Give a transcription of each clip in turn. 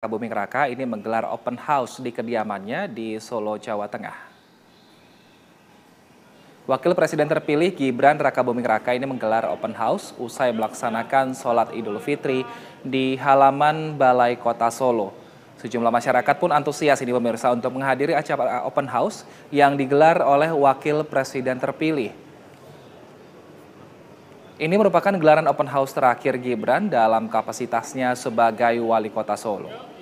Buming Raka ini menggelar open house di kediamannya di Solo, Jawa Tengah. Wakil Presiden terpilih Gibran Rakabuming Raka ini menggelar open house usai melaksanakan sholat Idul Fitri di halaman Balai Kota Solo. Sejumlah masyarakat pun antusias ini pemirsa untuk menghadiri acara open house yang digelar oleh Wakil Presiden terpilih. Ini merupakan gelaran open house terakhir Gibran dalam kapasitasnya sebagai Wali Kota Solo.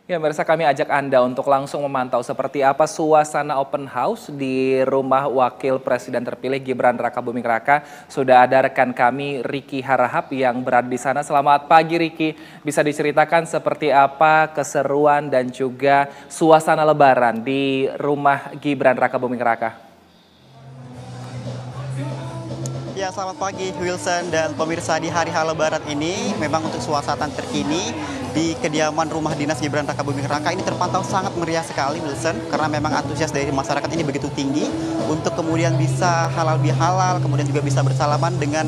Ya, pemirsa, kami ajak Anda untuk langsung memantau seperti apa suasana open house di rumah Wakil Presiden terpilih Gibran Rakabuming Raka. Sudah ada rekan kami Riki Harahap yang berada di sana. Selamat pagi Riki, bisa diceritakan seperti apa keseruan dan juga suasana lebaran di rumah Gibran Rakabuming Raka? Ya, selamat pagi Wilson dan pemirsa. Di hari Lebaran ini memang untuk suasana terkini di kediaman rumah dinas Gibran Rakabuming Raka ini terpantau sangat meriah sekali Wilson, karena memang antusias dari masyarakat ini begitu tinggi untuk kemudian bisa halal bihalal, kemudian juga bisa bersalaman dengan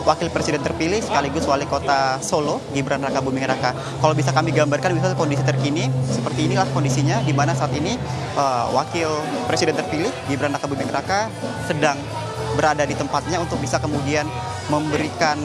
Wakil Presiden terpilih sekaligus Wali Kota Solo Gibran Rakabuming Raka. Kalau bisa kami gambarkan misalnya kondisi terkini seperti inilah kondisinya, di mana saat ini Wakil Presiden terpilih Gibran Rakabuming Raka sedang berada di tempatnya untuk bisa kemudian memberikan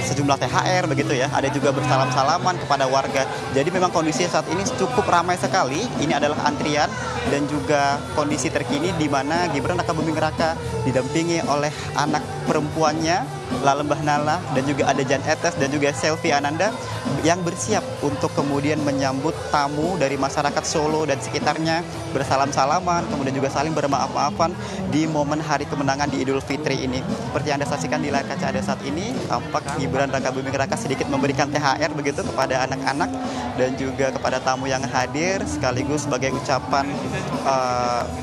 sejumlah THR begitu ya. Ada juga bersalam-salaman kepada warga. Jadi memang kondisi saat ini cukup ramai sekali. Ini adalah antrian dan juga kondisi terkini di mana Gibran Rakabuming Raka didampingi oleh anak perempuannya Lalembah Nala, dan juga ada Jan Etes dan juga Selvi Ananda yang bersiap untuk kemudian menyambut tamu dari masyarakat Solo dan sekitarnya, bersalam-salaman, kemudian juga saling bermaaf-maafan di momen hari kemenangan di Idul Fitri ini. Seperti yang Anda saksikan di layar kaca Anda saat ini, tampak Gibran Rakabuming Raka sedikit memberikan THR begitu kepada anak-anak dan juga kepada tamu yang hadir, sekaligus sebagai ucapan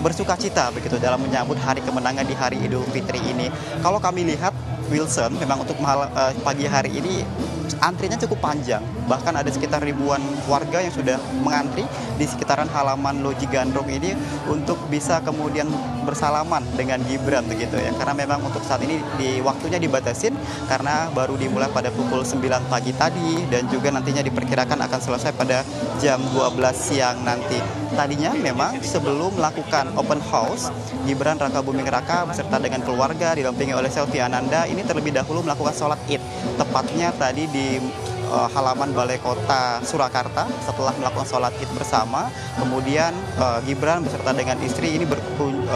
bersukacita begitu dalam menyambut hari kemenangan di hari Idul Fitri ini. Kalau kami lihat Wilson, memang untuk pagi hari ini antrinya cukup panjang, bahkan ada sekitar ribuan warga yang sudah mengantri di sekitaran halaman Loji Gandrung ini untuk bisa kemudian bersalaman dengan Gibran begitu ya, karena memang untuk saat ini di waktunya dibatasin karena baru dimulai pada pukul 9 pagi tadi dan juga nantinya diperkirakan akan selesai pada jam 12 siang nanti. Tadinya memang sebelum melakukan open house, Gibran Rakabuming Raka beserta dengan keluarga didampingi oleh Selvi Ananda ini terlebih dahulu melakukan sholat Id, tepatnya tadi di halaman Balai Kota Surakarta. Setelah melakukan sholat Id bersama, kemudian Gibran beserta dengan istri ini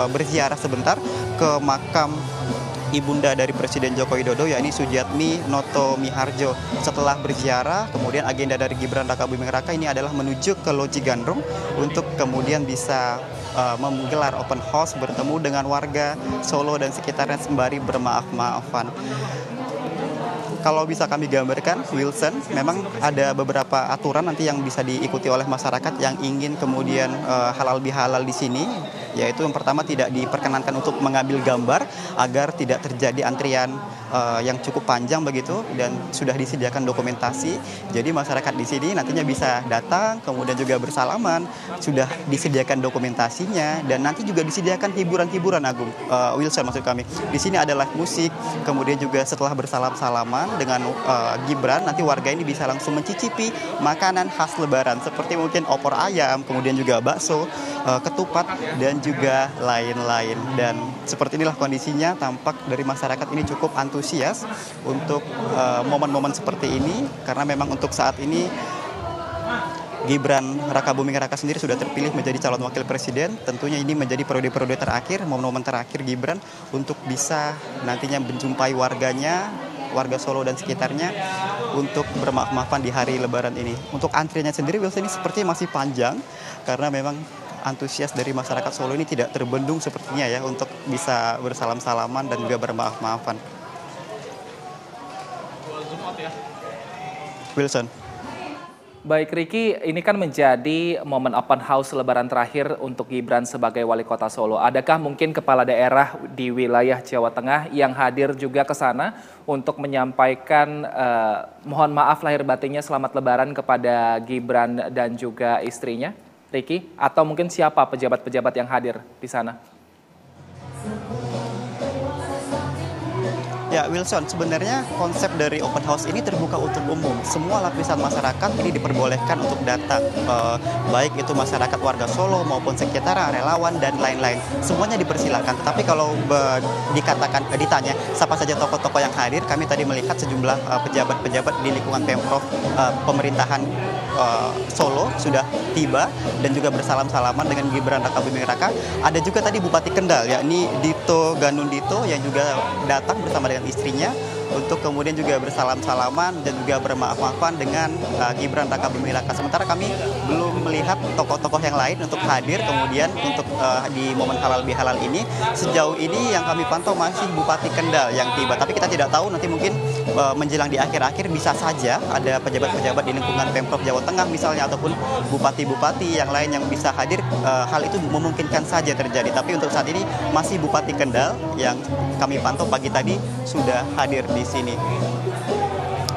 berziarah sebentar ke makam ibunda dari Presiden Joko Widodo, yakni Sujiatmi Noto Miharjo. Setelah berziarah, kemudian agenda dari Gibran Rakabuming Raka ini adalah menuju ke Loji Gandrung untuk kemudian bisa menggelar open house, bertemu dengan warga Solo dan sekitarnya sembari bermaaf-maafan. Kalau bisa kami gambarkan, Wilson, memang ada beberapa aturan nanti yang bisa diikuti oleh masyarakat yang ingin kemudian halal bihalal di sini, yaitu yang pertama tidak diperkenankan untuk mengambil gambar agar tidak terjadi antrian yang cukup panjang begitu, dan sudah disediakan dokumentasi. Jadi masyarakat di sini nantinya bisa datang, kemudian juga bersalaman, sudah disediakan dokumentasinya, dan nanti juga disediakan hiburan-hiburan Agung, Wilson maksud kami. Di sini ada live musik, kemudian juga setelah bersalam-salaman dengan Gibran, nanti warga ini bisa langsung mencicipi makanan khas Lebaran seperti mungkin opor ayam, kemudian juga bakso, ketupat, dan juga lain-lain. Dan seperti inilah kondisinya, tampak dari masyarakat ini cukup antusias untuk momen-momen seperti ini, karena memang untuk saat ini Gibran Rakabuming Raka sendiri sudah terpilih menjadi calon wakil presiden. Tentunya ini menjadi periode-periode terakhir, momen-momen terakhir Gibran untuk bisa nantinya menjumpai warganya, warga Solo dan sekitarnya, untuk bermaaf-maafan di hari Lebaran ini. Untuk antriannya sendiri, Wilson, ini sepertinya masih panjang karena memang antusias dari masyarakat Solo ini tidak terbendung sepertinya ya untuk bisa bersalam-salaman dan juga bermaaf-maafan. Wilson. Baik Riki, ini kan menjadi momen open house Lebaran terakhir untuk Gibran sebagai wali kota Solo. Adakah mungkin kepala daerah di wilayah Jawa Tengah yang hadir juga ke sana untuk menyampaikan mohon maaf lahir batinnya selamat Lebaran kepada Gibran dan juga istrinya, Riki? Atau mungkin siapa pejabat-pejabat yang hadir di sana? Ya, Wilson, sebenarnya konsep dari open house ini terbuka untuk umum. Semua lapisan masyarakat ini diperbolehkan untuk datang, baik itu masyarakat warga Solo maupun sekitar relawan dan lain-lain. Semuanya dipersilakan. Tetapi kalau ditanya siapa saja tokoh-tokoh yang hadir, kami tadi melihat sejumlah pejabat-pejabat di lingkungan Pemprov pemerintahan Solo sudah tiba dan juga bersalam-salaman dengan Gibran Rakabuming Raka. Ada juga tadi Bupati Kendal, yakni Dito Ganundito yang juga datang bersama dengan istrinya untuk kemudian juga bersalam-salaman dan juga bermaaf-maafan dengan Gibran Rakabuming Raka. Sementara kami belum melihat tokoh-tokoh yang lain untuk hadir kemudian untuk di momen halal bihalal ini. Sejauh ini yang kami pantau masih Bupati Kendal yang tiba. Tapi kita tidak tahu nanti mungkin menjelang di akhir-akhir bisa saja ada pejabat-pejabat di lingkungan Pemprov Jawa Tengah misalnya ataupun bupati-bupati yang lain yang bisa hadir. Hal itu memungkinkan saja terjadi. Tapi untuk saat ini masih Bupati Kendal yang kami pantau pagi tadi sudah hadir di sini.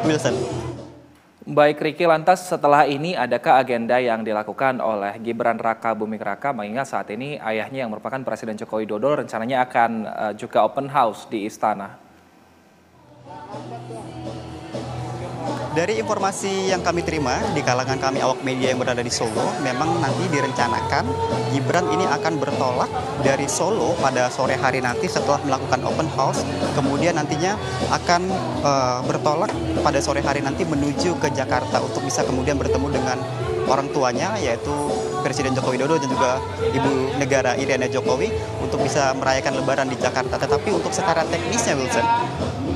Wilson. Baik Riki, lantas setelah ini adakah agenda yang dilakukan oleh Gibran Rakabuming Raka mengingat saat ini ayahnya yang merupakan Presiden Joko Widodo rencananya akan juga open house di istana? Dari informasi yang kami terima di kalangan kami awak media yang berada di Solo, memang nanti direncanakan Gibran ini akan bertolak dari Solo pada sore hari nanti setelah melakukan open house. Kemudian nantinya akan bertolak pada sore hari nanti menuju ke Jakarta untuk bisa kemudian bertemu dengan orang tuanya yaitu Presiden Joko Widodo dan juga Ibu Negara Iriana Jokowi untuk bisa merayakan Lebaran di Jakarta. Tetapi untuk secara teknisnya Wilson,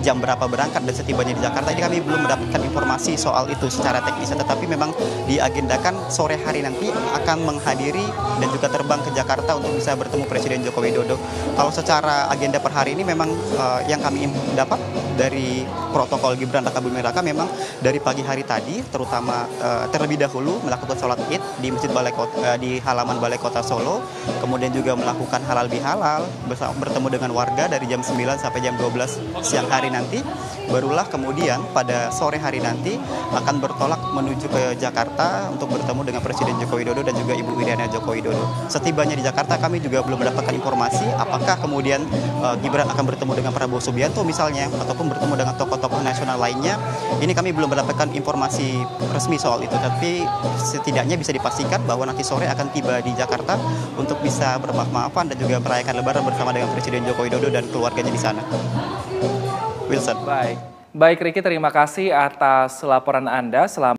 jam berapa berangkat dan setibanya di Jakarta ini kami belum mendapatkan informasi soal itu secara teknisnya, tetapi memang diagendakan sore hari nanti akan menghadiri dan juga terbang ke Jakarta untuk bisa bertemu Presiden Joko Widodo. Kalau secara agenda per hari ini memang yang kami dapat dari protokol Gibran Rakabuming Raka memang dari pagi hari tadi terutama terlebih dahulu melakukan sholat Id di Masjid Balai Kota, di halaman Balai Kota Solo, kemudian juga melakukan halal bihalal bertemu dengan warga dari jam 9 sampai jam 12 siang hari nanti. Barulah kemudian pada sore hari nanti akan bertolak menuju ke Jakarta untuk bertemu dengan Presiden Joko Widodo dan juga Ibu Iriana Joko Widodo. Setibanya di Jakarta kami juga belum mendapatkan informasi apakah kemudian Gibran akan bertemu dengan Prabowo Subianto misalnya ataupun bertemu dengan tokoh-tokoh nasional lainnya. Ini kami belum mendapatkan informasi resmi soal itu, tapi setidaknya bisa dipastikan bahwa nanti sore akan tiba di Jakarta untuk bisa bermaaf-maafan dan juga merayakan Lebaran bersama dengan Presiden Joko Widodo dan keluarganya di sana. Wilson. Baik Riki, terima kasih atas laporan Anda.